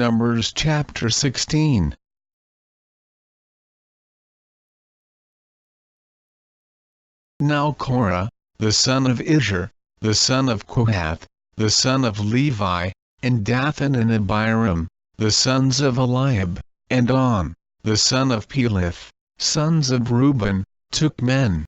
Numbers chapter 16. Now Korah, the son of Izhar, the son of Kohath, the son of Levi, and Dathan and Abiram, the sons of Eliab, and On, the son of Peleth, sons of Reuben, took men.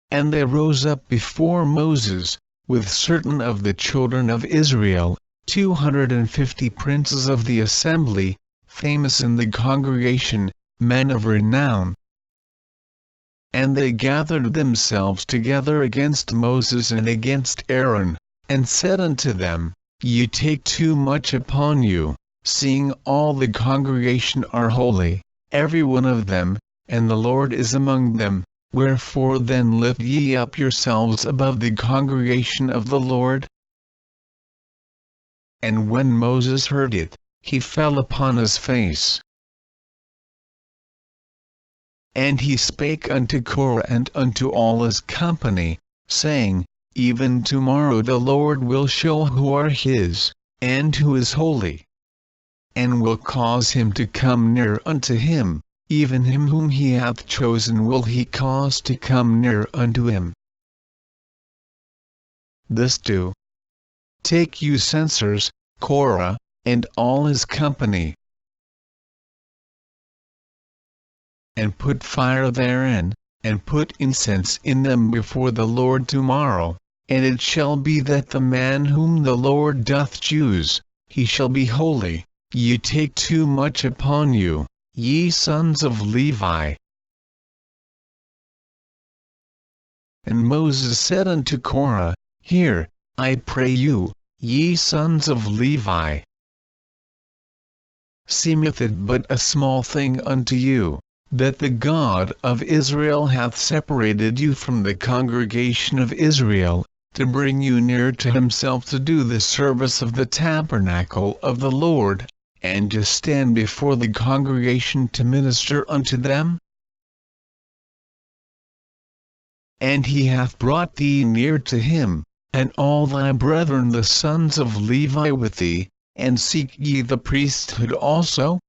And they rose up before Moses, with certain of the children of Israel, 250 princes of the assembly, famous in the congregation, men of renown. And they gathered themselves together against Moses and against Aaron, and said unto them, Ye take too much upon you, seeing all the congregation are holy, every one of them, and the Lord is among them. Wherefore then lift ye up yourselves above the congregation of the Lord? And when Moses heard it, he fell upon his face. And he spake unto Korah and unto all his company, saying, Even tomorrow the Lord will show who are his, and who is holy, and will cause him to come near unto him. Even him whom he hath chosen will he cause to come near unto him. This do. Take you censers, Korah, and all his company, and put fire therein, and put incense in them before the Lord tomorrow, and it shall be that the man whom the Lord doth choose, he shall be holy. Ye take too much upon you, ye sons of Levi. And Moses said unto Korah, Hear, I pray you, ye sons of Levi. Seemeth it but a small thing unto you, that the God of Israel hath separated you from the congregation of Israel, to bring you near to himself to do the service of the tabernacle of the Lord, and to stand before the congregation to minister unto them? And he hath brought thee near to him, and all thy brethren the sons of Levi with thee, and seek ye the priesthood also?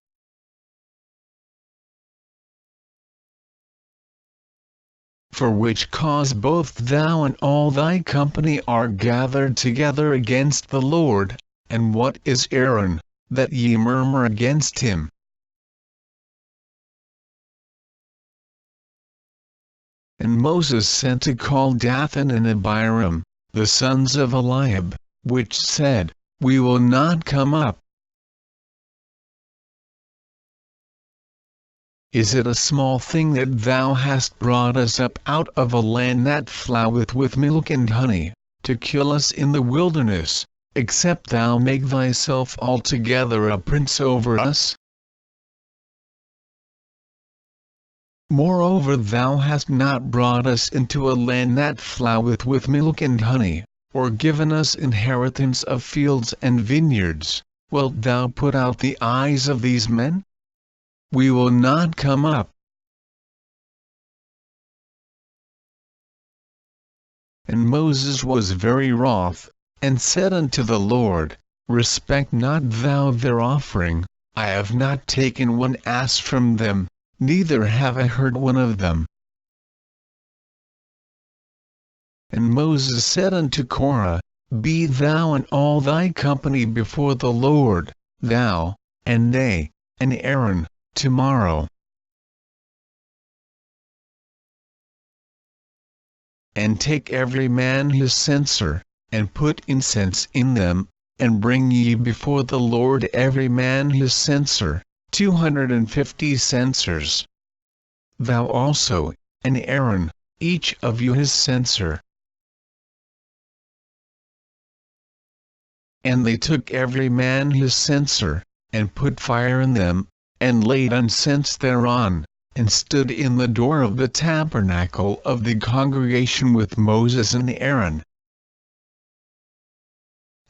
For which cause both thou and all thy company are gathered together against the Lord, and what is Aaron, that ye murmur against him? And Moses sent to call Dathan and Abiram, the sons of Eliab, which said, We will not come up. Is it a small thing that thou hast brought us up out of a land that floweth with milk and honey, to kill us in the wilderness, except thou make thyself altogether a prince over us? Moreover thou hast not brought us into a land that floweth with milk and honey, or given us inheritance of fields and vineyards. Wilt thou put out the eyes of these men? We will not come up. And Moses was very wroth, and said unto the Lord, Respect not thou their offering, I have not taken one ass from them, neither have I heard one of them. And Moses said unto Korah, Be thou and all thy company before the Lord, thou, and they, and Aaron, tomorrow. And take every man his censer, and put incense in them, and bring ye before the Lord every man his censer, 250 censers. Thou also, and Aaron, each of you his censer. And they took every man his censer, and put fire in them, and laid incense thereon, and stood in the door of the tabernacle of the congregation with Moses and Aaron.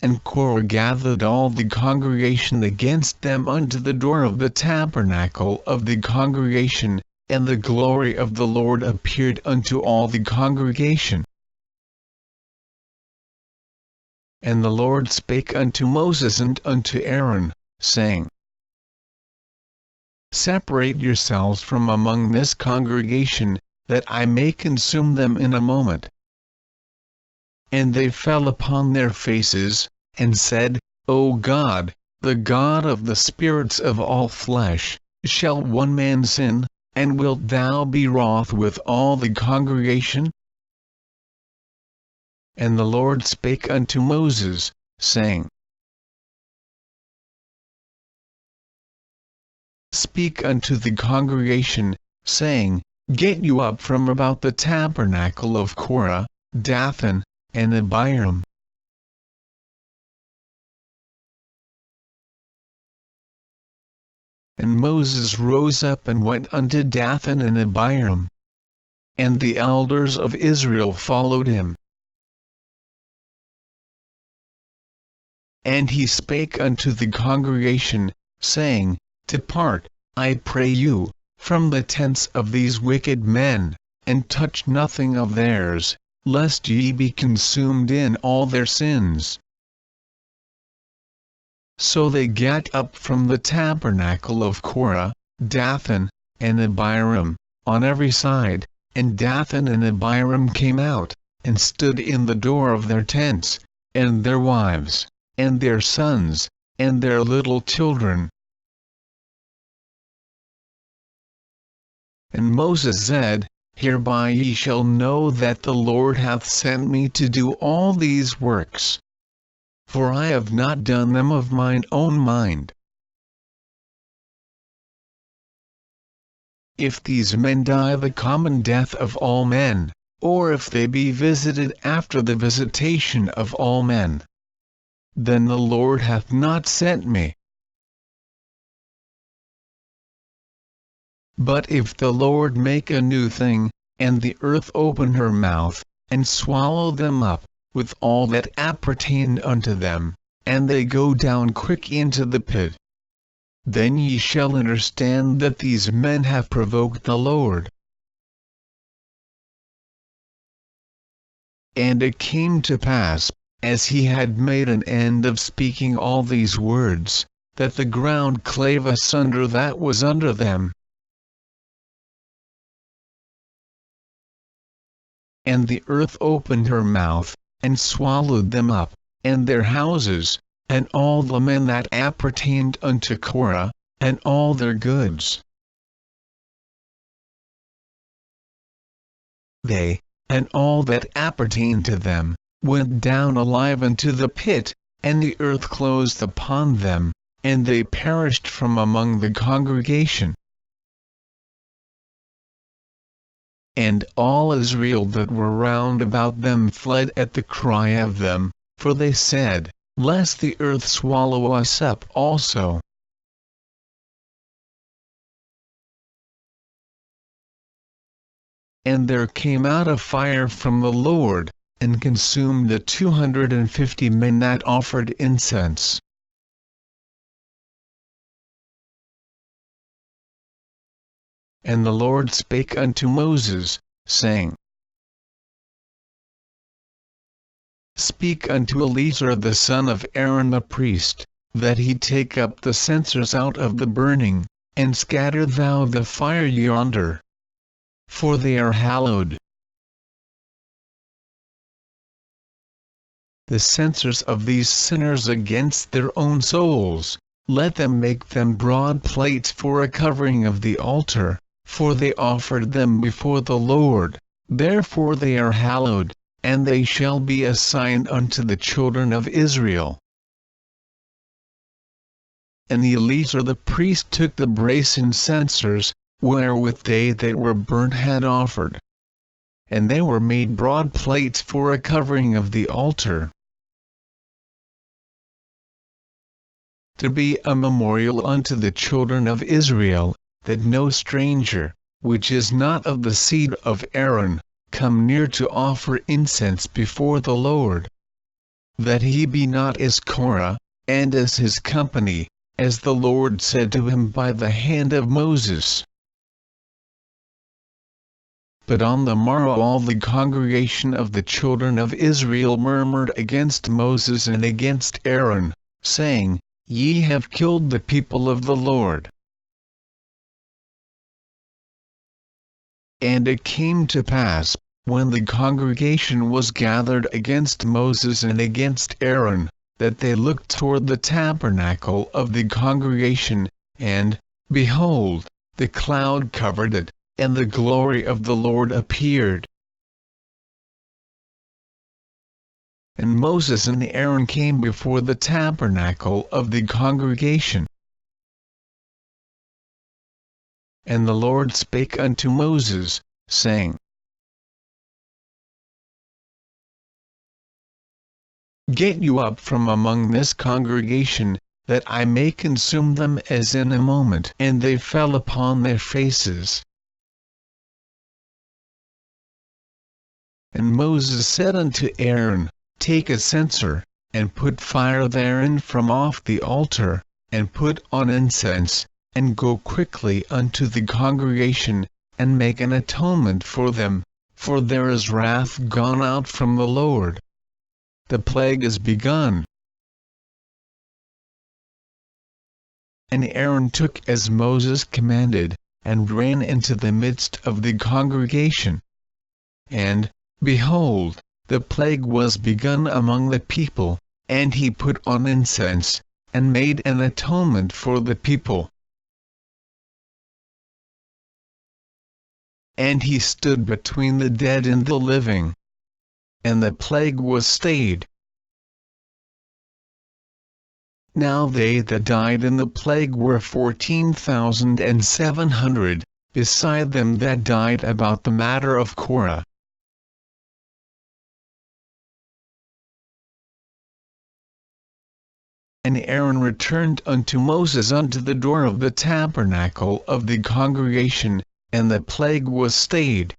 And Korah gathered all the congregation against them unto the door of the tabernacle of the congregation, and the glory of the Lord appeared unto all the congregation. And the Lord spake unto Moses and unto Aaron, saying, Separate yourselves from among this congregation, that I may consume them in a moment. And they fell upon their faces, and said, O God, the God of the spirits of all flesh, shall one man sin, and wilt thou be wroth with all the congregation? And the Lord spake unto Moses, saying, Speak unto the congregation, saying, Get you up from about the tabernacle of Korah, Dathan, and Abiram. And Moses rose up and went unto Dathan and Abiram. And the elders of Israel followed him. And he spake unto the congregation, saying, Depart, I pray you, from the tents of these wicked men, and touch nothing of theirs, lest ye be consumed in all their sins. So they gat up from the tabernacle of Korah, Dathan, and Abiram, on every side, and Dathan and Abiram came out, and stood in the door of their tents, and their wives, and their sons, and their little children. And Moses said, Hereby ye shall know that the Lord hath sent me to do all these works. For I have not done them of mine own mind. If these men die the common death of all men, or if they be visited after the visitation of all men, then the Lord hath not sent me. But if the Lord make a new thing, and the earth open her mouth, and swallow them up, with all that appertained unto them, and they go down quick into the pit, then ye shall understand that these men have provoked the Lord. And it came to pass, as he had made an end of speaking all these words, that the ground clave asunder that was under them. And the earth opened her mouth, and swallowed them up, and their houses, and all the men that appertained unto Korah, and all their goods. They, and all that appertained to them, went down alive into the pit, and the earth closed upon them, and they perished from among the congregation. And all Israel that were round about them fled at the cry of them, for they said, Lest the earth swallow us up also. And there came out a fire from the Lord, and consumed the 250 men that offered incense. And the Lord spake unto Moses, saying, Speak unto Eleazar the son of Aaron the priest, that he take up the censers out of the burning, and scatter thou the fire yonder. For they are hallowed. The censers of these sinners against their own souls, let them make them broad plates for a covering of the altar, for they offered them before the Lord, therefore they are hallowed, and they shall be a sign unto the children of Israel. And Eleazar the priest took the brasen censers, wherewith they that were burnt had offered. And they were made broad plates for a covering of the altar, to be a memorial unto the children of Israel, that no stranger, which is not of the seed of Aaron, come near to offer incense before the Lord. That he be not as Korah, and as his company, as the Lord said to him by the hand of Moses. But on the morrow all the congregation of the children of Israel murmured against Moses and against Aaron, saying, Ye have killed the people of the Lord. And it came to pass, when the congregation was gathered against Moses and against Aaron, that they looked toward the tabernacle of the congregation, and, behold, the cloud covered it, and the glory of the Lord appeared. And Moses and Aaron came before the tabernacle of the congregation. And the Lord spake unto Moses, saying, Get you up from among this congregation, that I may consume them as in a moment. And they fell upon their faces. And Moses said unto Aaron, Take a censer, and put fire therein from off the altar, and put on incense, and go quickly unto the congregation, and make an atonement for them, for there is wrath gone out from the Lord. The plague is begun. And Aaron took as Moses commanded, and ran into the midst of the congregation. And, behold, the plague was begun among the people, and he put on incense, and made an atonement for the people. And he stood between the dead and the living. And the plague was stayed. Now they that died in the plague were 14,700, beside them that died about the matter of Korah. And Aaron returned unto Moses unto the door of the tabernacle of the congregation, and the plague was stayed.